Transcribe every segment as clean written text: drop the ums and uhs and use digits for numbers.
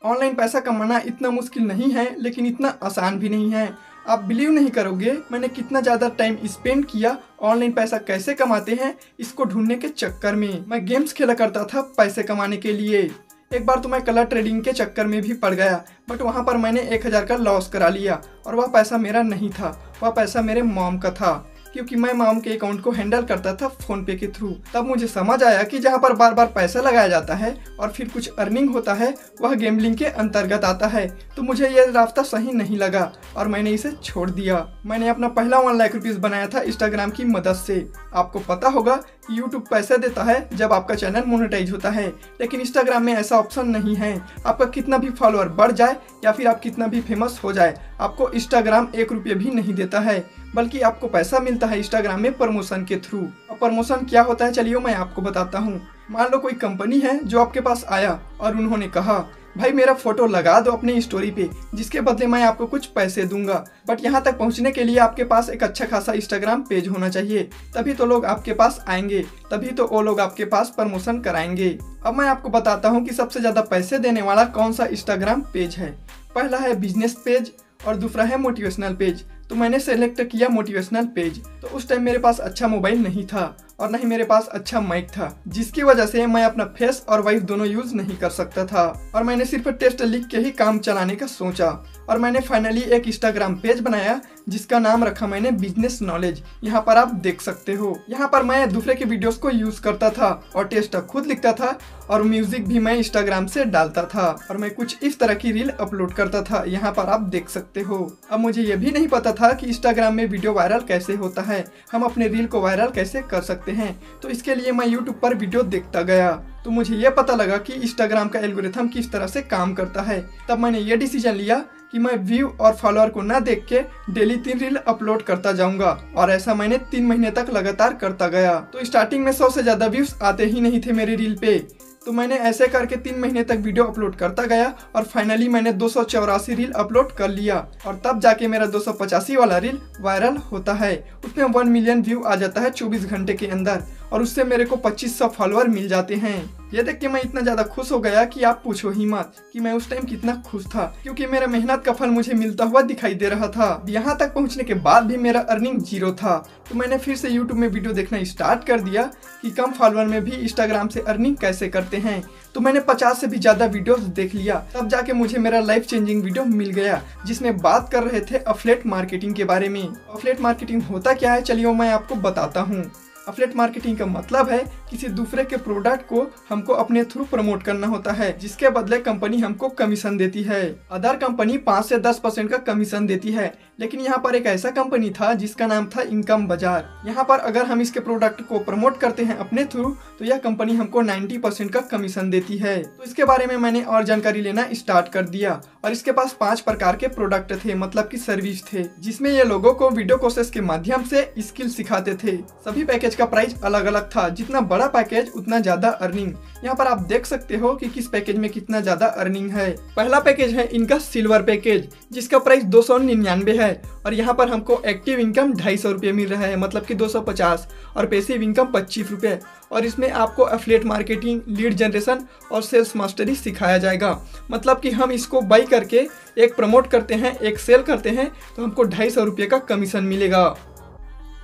Online पैसा कमाना इतना मुश्किल नहीं है, लेकिन इतना आसान भी नहीं है। आप बिलीव नहीं करोगे मैंने कितना ज़्यादा टाइम स्पेंड किया ऑनलाइन पैसा कैसे कमाते हैं इसको ढूंढने के चक्कर में। मैं गेम्स खेला करता था पैसे कमाने के लिए। एक बार तो मैं कलर ट्रेडिंग के चक्कर में भी पड़ गया, बट वहाँ पर मैंने 1000 का लॉस करा लिया और वह पैसा मेरा नहीं था, वह पैसा मेरे मॉम का था, क्योंकि मैं मॉम के अकाउंट को हैंडल करता था फोन पे के थ्रू। तब मुझे समझ आया कि जहाँ पर बार बार पैसा लगाया जाता है और फिर कुछ अर्निंग होता है वह गैम्बलिंग के अंतर्गत आता है। तो मुझे यह रास्ता सही नहीं लगा और मैंने इसे छोड़ दिया। मैंने अपना पहला 1 लाख रुपीस बनाया था इंस्टाग्राम की मदद से। आपको पता होगा कि यूट्यूब पैसे देता है जब आपका चैनल मोनेटाइज होता है, लेकिन इंस्टाग्राम में ऐसा ऑप्शन नहीं है। आपका कितना भी फॉलोअर बढ़ जाए या फिर आप कितना भी फेमस हो जाए, आपको इंस्टाग्राम 1 रुपये भी नहीं देता है, बल्कि आपको पैसा मिलता है इंस्टाग्राम में प्रमोशन के थ्रू। और प्रमोशन क्या होता है चलिए मैं आपको बताता हूँ। मान लो कोई कंपनी है जो आपके पास आया और उन्होंने कहा भाई मेरा फोटो लगा दो अपनी स्टोरी पे, जिसके बदले मैं आपको कुछ पैसे दूंगा। बट यहाँ तक पहुँचने के लिए आपके पास एक अच्छा खासा इंस्टाग्राम पेज होना चाहिए, तभी तो लोग आपके पास आएंगे, तभी तो वो लोग आपके पास प्रमोशन कराएंगे। अब मैं आपको बताता हूँ कि सबसे ज्यादा पैसे देने वाला कौन सा इंस्टाग्राम पेज है। पहला है बिजनेस पेज और दूसरा है मोटिवेशनल पेज। तो मैंने सेलेक्ट किया मोटिवेशनल पेज। तो उस टाइम मेरे पास अच्छा मोबाइल नहीं था और न ही मेरे पास अच्छा माइक था, जिसकी वजह से मैं अपना फेस और वॉइस दोनों यूज नहीं कर सकता था और मैंने सिर्फ टेस्ट लिख के ही काम चलाने का सोचा। और मैंने फाइनली एक इंस्टाग्राम पेज बनाया जिसका नाम रखा मैंने बिजनेस नॉलेज। यहाँ पर आप देख सकते हो, यहाँ पर मैं दूसरे के वीडियोस को यूज करता था और टेस्ट खुद लिखता था और म्यूजिक भी मैं इंस्टाग्राम से डालता था और मैं कुछ इस तरह की रील अपलोड करता था। यहाँ पर आप देख सकते हो। अब मुझे ये भी नहीं पता था कि इंस्टाग्राम में वीडियो वायरल कैसे होता है, हम अपने रील को वायरल कैसे कर सकते हैं। तो इसके लिए मैं यूट्यूब पर वीडियो देखता गया, तो मुझे ये पता लगा कि इंस्टाग्राम का एल्गोरिथम किस तरह से काम करता है। तब मैंने ये डिसीजन लिया कि मैं व्यू और फॉलोअर को ना देख के डेली 3 रील अपलोड करता जाऊंगा और ऐसा मैंने 3 महीने तक लगातार करता गया। तो स्टार्टिंग में 100 से ज्यादा व्यूज आते ही नहीं थे मेरी रील पे। तो मैंने ऐसे करके 3 महीने तक वीडियो अपलोड करता गया और फाइनली मैंने 284 रील अपलोड कर लिया और तब जाके मेरा 285 वाला रील वायरल होता है। उसमें 1 मिलियन व्यू आ जाता है 24 घंटे के अंदर और उससे मेरे को 2500 फॉलोअर मिल जाते हैं। ये देख के मैं इतना ज्यादा खुश हो गया कि आप पूछो ही मत कि मैं उस टाइम कितना खुश था, क्योंकि मेरा मेहनत का फल मुझे मिलता हुआ दिखाई दे रहा था। यहाँ तक पहुँचने के बाद भी मेरा अर्निंग 0 था। तो मैंने फिर से यूट्यूब में वीडियो देखना स्टार्ट कर दिया कि कम फॉलोअर में भी इंस्टाग्राम से अर्निंग कैसे करते हैं। तो मैंने 50 से भी ज्यादा वीडियोस देख लिया, तब जाके मुझे मेरा लाइफ चेंजिंग वीडियो मिल गया जिसमें बात कर रहे थे अफिलिएट मार्केटिंग के बारे में। अफिलिएट मार्केटिंग होता क्या है चलिए मैं आपको बताता हूँ। अफिलिएट मार्केटिंग का मतलब है किसी दूसरे के प्रोडक्ट को हमको अपने थ्रू प्रमोट करना होता है, जिसके बदले कंपनी हमको कमीशन देती है। अदर कंपनी 5 से 10% का कमीशन देती है, लेकिन यहाँ पर एक ऐसा कंपनी था जिसका नाम था इनकम बाजार। यहाँ पर अगर हम इसके प्रोडक्ट को प्रमोट करते हैं अपने थ्रू तो यह कंपनी हमको 90% का कमीशन देती है। तो इसके बारे में मैंने और जानकारी लेना स्टार्ट कर दिया और इसके पास 5 प्रकार के प्रोडक्ट थे, मतलब की सर्विस थे, जिसमें ये लोगों को वीडियो कोर्सेस के माध्यम से स्किल सिखाते थे। सभी पैकेज का प्राइस अलग अलग था, जितना बड़ा पैकेज उतना ज्यादा अर्निंग। यहाँ पर आप देख सकते हो कि किस पैकेज में कितना ज्यादा अर्निंग है। पहला पैकेज है इनका सिल्वर पैकेज, जिसका प्राइस 299 है और यहाँ पर हमको एक्टिव इनकम 250 रुपये मिल रहा है, मतलब कि 250, और पैसिव इनकम 25 रुपये। और इसमें आपको एफिलिएट मार्केटिंग, लीड जनरेशन और सेल्स मास्टरी सिखाया जाएगा। मतलब कि हम इसको बाई करके एक प्रमोट करते हैं, एक सेल करते हैं, तो हमको 250 रुपये का कमीशन मिलेगा।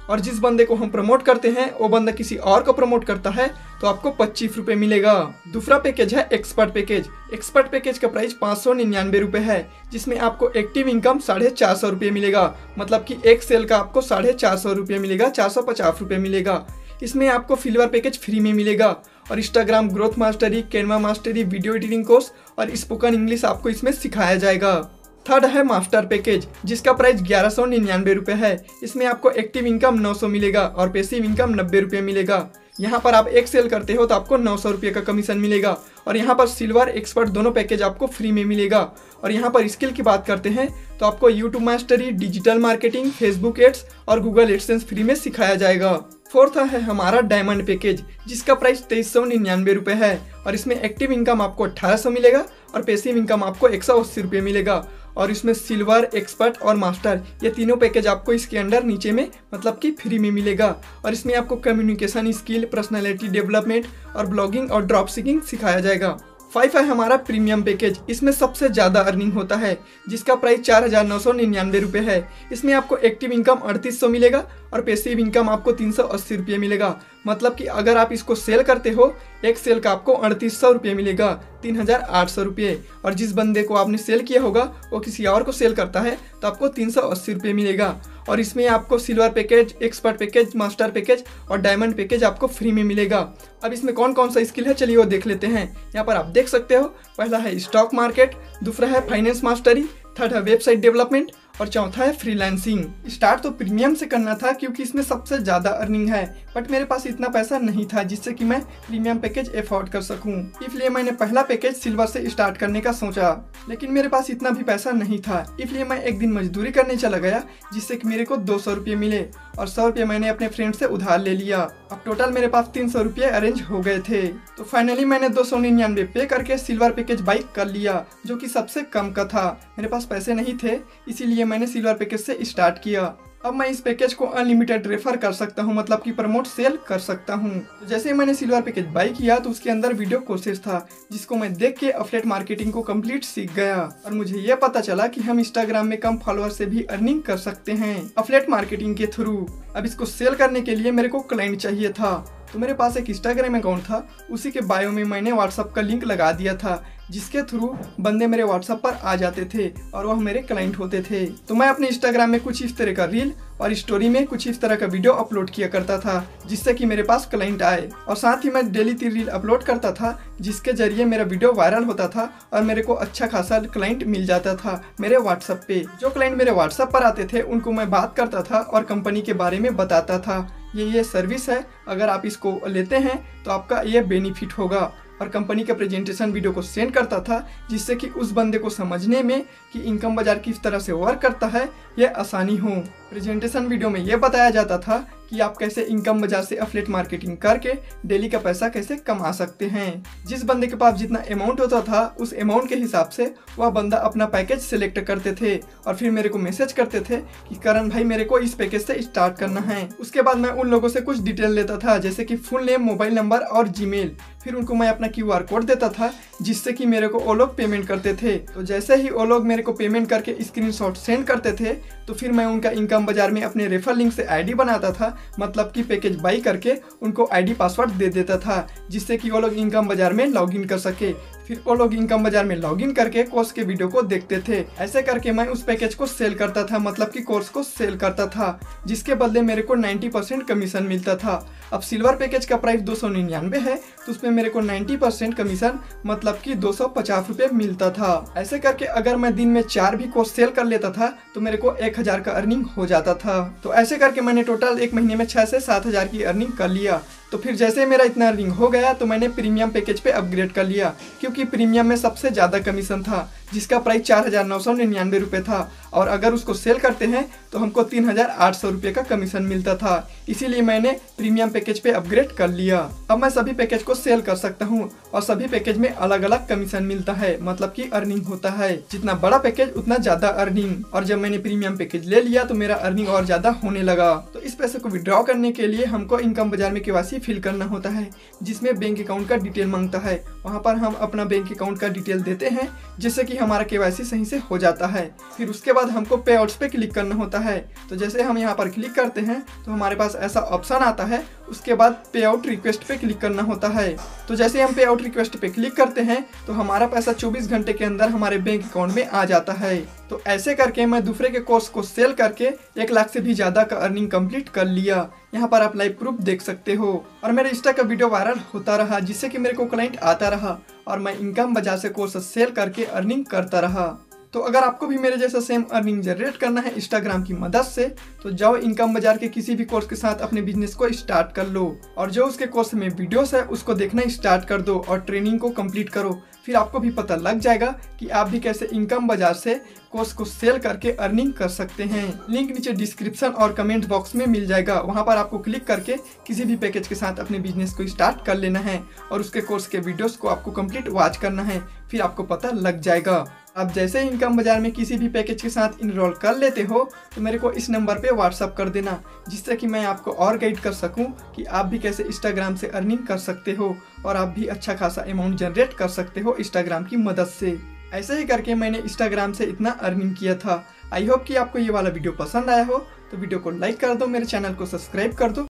और जिस बंदे को हम प्रमोट करते हैं वो बंदा किसी और को प्रमोट करता है तो आपको 25 रुपये मिलेगा। दूसरा पैकेज है एक्सपर्ट पैकेज। एक्सपर्ट पैकेज का प्राइस 599 रुपये है, जिसमें आपको एक्टिव इनकम 450 रुपये मिलेगा, मतलब कि एक सेल का आपको 450 रुपये मिलेगा, 450 रुपये मिलेगा। इसमें आपको सिल्वर पैकेज फ्री में मिलेगा और Instagram growth mastery, Canva mastery, video editing course और स्पोकन इंग्लिश आपको इसमें सिखाया जाएगा। थर्ड है मास्टर पैकेज, जिसका प्राइस 1199 रुपये है। इसमें आपको एक्टिव इनकम 900 मिलेगा और पैसिव इनकम 90 रुपये मिलेगा। यहाँ पर आप एक सेल करते हो तो आपको 900 रुपये का कमीशन मिलेगा और यहाँ पर सिल्वर, एक्सपर्ट दोनों पैकेज आपको फ्री में मिलेगा। और यहाँ पर स्किल की बात करते हैं तो आपको YouTube mastery, digital marketing, Facebook ads और गूगल एडसेंस फ्री में सिखाया जाएगा। फोर्थ है हमारा डायमंड पैकेज, जिसका प्राइस 2399 रुपये है और इसमें एक्टिव इनकम आपको 1800 मिलेगा और पैसिव इनकम आपको 180 रुपये मिलेगा। और इसमें सिल्वर, एक्सपर्ट और मास्टर ये तीनों पैकेज आपको इसके अंडर नीचे में मतलब कि फ्री में मिलेगा। और इसमें आपको कम्युनिकेशन स्किल, पर्सनालिटी डेवलपमेंट और ब्लॉगिंग और ड्रॉप शिपिंग सिखाया जाएगा। 5 है हमारा प्रीमियम पैकेज। इसमें सबसे ज़्यादा अर्निंग होता है, जिसका प्राइस 4,999 रुपये है। इसमें आपको एक्टिव इनकम 3800 मिलेगा और पैसिव इनकम आपको 380 रुपये मिलेगा। मतलब कि अगर आप इसको सेल करते हो, एक सेल का आपको 3800 रुपये मिलेगा, 3800 रुपये। और जिस बंदे को आपने सेल किया होगा वो किसी और को सेल करता है तो आपको 380 रुपये मिलेगा। और इसमें आपको silver package, expert package, master package और डायमंड पैकेज आपको फ्री में मिलेगा। अब इसमें कौन कौन सा स्किल है चलिए वो देख लेते हैं। यहाँ पर आप देख सकते हो, पहला है स्टॉक मार्केट, दूसरा है फाइनेंस मास्टरी, थर्ड है वेबसाइट डेवलपमेंट और चौथा है फ्रीलांसिंग। स्टार्ट तो प्रीमियम से करना था क्योंकि इसमें सबसे ज़्यादा अर्निंग है, बट मेरे पास इतना पैसा नहीं था जिससे कि मैं प्रीमियम पैकेज अफोर्ड कर सकूं। इसलिए मैंने पहला पैकेज सिल्वर से स्टार्ट करने का सोचा, लेकिन मेरे पास इतना भी पैसा नहीं था। इसलिए मैं एक दिन मजदूरी करने चला गया, जिससे कि मेरे को 200 रुपये मिले और 100 रुपये मैंने अपने फ्रेंड से उधार ले लिया। अब टोटल मेरे पास 300 रुपये अरेंज हो गए थे। तो फाइनली मैंने 299 पे करके सिल्वर पैकेज बाई कर लिया, जो कि सबसे कम का था। मेरे पास पैसे नहीं थे, इसीलिए मैंने सिल्वर पैकेज से स्टार्ट किया। अब मैं इस पैकेज को अनलिमिटेड रेफर कर सकता हूं, मतलब कि प्रमोट सेल कर सकता हूं। तो जैसे मैंने सिल्वर पैकेज बाई किया तो उसके अंदर वीडियो कोर्सेज था, जिसको मैं देख के एफिलिएट मार्केटिंग को कंप्लीट सीख गया। और मुझे ये पता चला कि हम इंस्टाग्राम में कम फॉलोअर से भी अर्निंग कर सकते हैं एफिलिएट मार्केटिंग के थ्रू। अब इसको सेल करने के लिए मेरे को क्लाइंट चाहिए था, तो मेरे पास एक इंस्टाग्राम अकाउंट था, उसी के बायो में मैंने व्हाट्सएप का लिंक लगा दिया था, जिसके थ्रू बंदे मेरे व्हाट्सएप पर आ जाते थे और वह मेरे क्लाइंट होते थे। तो मैं अपने इंस्टाग्राम में कुछ इस तरह का रील और स्टोरी में कुछ इस तरह का वीडियो अपलोड किया करता था, जिससे कि मेरे पास क्लाइंट आए। और साथ ही मैं डेली 3 रील अपलोड करता था, जिसके जरिए मेरा वीडियो वायरल होता था और मेरे को अच्छा खासा क्लाइंट मिल जाता था मेरे व्हाट्सएप पे। जो क्लाइंट मेरे व्हाट्सएप पर आते थे उनको मैं बात करता था और कंपनी के बारे में बताता था, ये सर्विस है, अगर आप इसको लेते हैं तो आपका ये बेनिफिट होगा। और कंपनी का प्रेजेंटेशन वीडियो को सेंड करता था, जिससे कि उस बंदे को समझने में कि इनकम बाजार किस तरह से वर्क करता है ये आसानी हो। प्रेजेंटेशन वीडियो में ये बताया जाता था कि आप कैसे इनकम बाजार से एफिलिएट मार्केटिंग करके डेली का पैसा कैसे कमा सकते हैं। जिस बंदे के पास जितना अमाउंट होता था उस अमाउंट के हिसाब से वह बंदा अपना पैकेज सिलेक्ट करते थे और फिर मेरे को मैसेज करते थे कि करण भाई मेरे को इस पैकेज से स्टार्ट करना है। उसके बाद मैं उन लोगों से कुछ डिटेल लेता था, जैसे कि फुल नेम, मोबाइल नंबर और जीमेल। फिर उनको मैं अपना QR कोड देता था, जिससे कि मेरे को वो लोग पेमेंट करते थे। तो जैसे ही वो लोग मेरे को पेमेंट करके स्क्रीनशॉट सेंड करते थे तो फिर मैं उनका इनकम बाजार में अपने रेफर लिंक से ID बनाता था, मतलब कि पैकेज बाई करके उनको ID पासवर्ड दे देता था, जिससे कि वो लोग इनकम बाजार में लॉगिन कर सके। फिर वो लोग इनकम बाजार में लॉगिन करके कोर्स के वीडियो को देखते थे। ऐसे करके मैं उस पैकेज को सेल करता था, मतलब कि कोर्स को सेल करता था, जिसके बदले मेरे को 90% कमीशन मिलता था। अब सिल्वर पैकेज का प्राइस 299 है, तो उसमें मेरे को 90% कमीशन मतलब कि 250 रुपये मिलता था। ऐसे करके अगर मैं दिन में 4 भी कोर्स सेल कर लेता था तो मेरे को 1000 का अर्निंग हो जाता था। तो ऐसे करके मैंने टोटल एक महीने में 6 से 7000 की अर्निंग कर लिया। तो फिर जैसे मेरा इतना अर्निंग हो गया तो मैंने प्रीमियम पैकेज पे अपग्रेड कर लिया, क्योंकि प्रीमियम में सबसे ज़्यादा कमीशन था, जिसका प्राइस 4,999 रुपये था। और अगर उसको सेल करते हैं तो हमको 3,800 रुपये का कमीशन मिलता था। इसीलिए मैंने प्रीमियम पैकेज पे अपग्रेड कर लिया। अब मैं सभी पैकेज को सेल कर सकता हूँ और सभी पैकेज में अलग अलग कमीशन मिलता है, मतलब कि अर्निंग होता है। जितना बड़ा पैकेज उतना ज़्यादा अर्निंग। और जब मैंने प्रीमियम पैकेज ले लिया तो मेरा अर्निंग और ज़्यादा होने लगा। तो इस पैसे को विड्रॉ करने के लिए हमको इनकम बाजार में KYC फिल करना होता है, जिसमें बैंक अकाउंट का डिटेल मांगता है। वहाँ पर हम अपना बैंक अकाउंट का डिटेल देते हैं, जिससे कि हमारा KYC सही से हो जाता है। फिर उसके बाद हमको पे आउट्स पे क्लिक करना होता है। तो जैसे हम यहाँ पर क्लिक करते हैं तो हमारे पास ऐसा ऑप्शन आता है। उसके बाद पे आउट रिक्वेस्ट पे क्लिक करना होता है। तो जैसे हम पे आउट रिक्वेस्ट पे क्लिक करते हैं तो हमारा पैसा 24 घंटे के अंदर हमारे बैंक अकाउंट में आ जाता है। तो ऐसे करके मैं दूसरे के कोर्स को सेल करके 1 लाख से भी ज़्यादा का अर्निंग कंप्लीट कर लिया। यहाँ पर आप लाइव प्रूफ देख सकते हो। और मेरे इंस्टा का वीडियो वायरल होता रहा, जिससे कि मेरे को क्लाइंट आता रहा और मैं इनकम बाजार से कोर्स सेल करके अर्निंग करता रहा। तो अगर आपको भी मेरे जैसा सेम अर्निंग जनरेट करना है इंस्टाग्राम की मदद से, तो जाओ इनकम बाजार के किसी भी कोर्स के साथ अपने बिजनेस को स्टार्ट कर लो और जो उसके कोर्स में वीडियोस है उसको देखना स्टार्ट कर दो और ट्रेनिंग को कंप्लीट करो। फिर आपको भी पता लग जाएगा कि आप भी कैसे इनकम बाजार से कोर्स को सेल करके अर्निंग कर सकते हैं। लिंक नीचे डिस्क्रिप्शन और कमेंट बॉक्स में मिल जाएगा। वहां पर आपको क्लिक करके किसी भी पैकेज के साथ अपने बिजनेस को स्टार्ट कर लेना है और उसके कोर्स के वीडियोस को आपको कंप्लीट वॉच करना है, फिर आपको पता लग जाएगा। आप जैसे ही इनकम बाजार में किसी भी पैकेज के साथ इनरोल कर लेते हो तो मेरे को इस नंबर पे व्हाट्सअप कर देना, जिससे कि मैं आपको और गाइड कर सकूं कि आप भी कैसे इंस्टाग्राम से अर्निंग कर सकते हो और आप भी अच्छा खासा अमाउंट जनरेट कर सकते हो इंस्टाग्राम की मदद से। ऐसे ही करके मैंने इंस्टाग्राम से इतना अर्निंग किया था। आई होप कि आपको ये वाला वीडियो पसंद आया हो, तो वीडियो को लाइक कर दो, मेरे चैनल को सब्सक्राइब कर दो।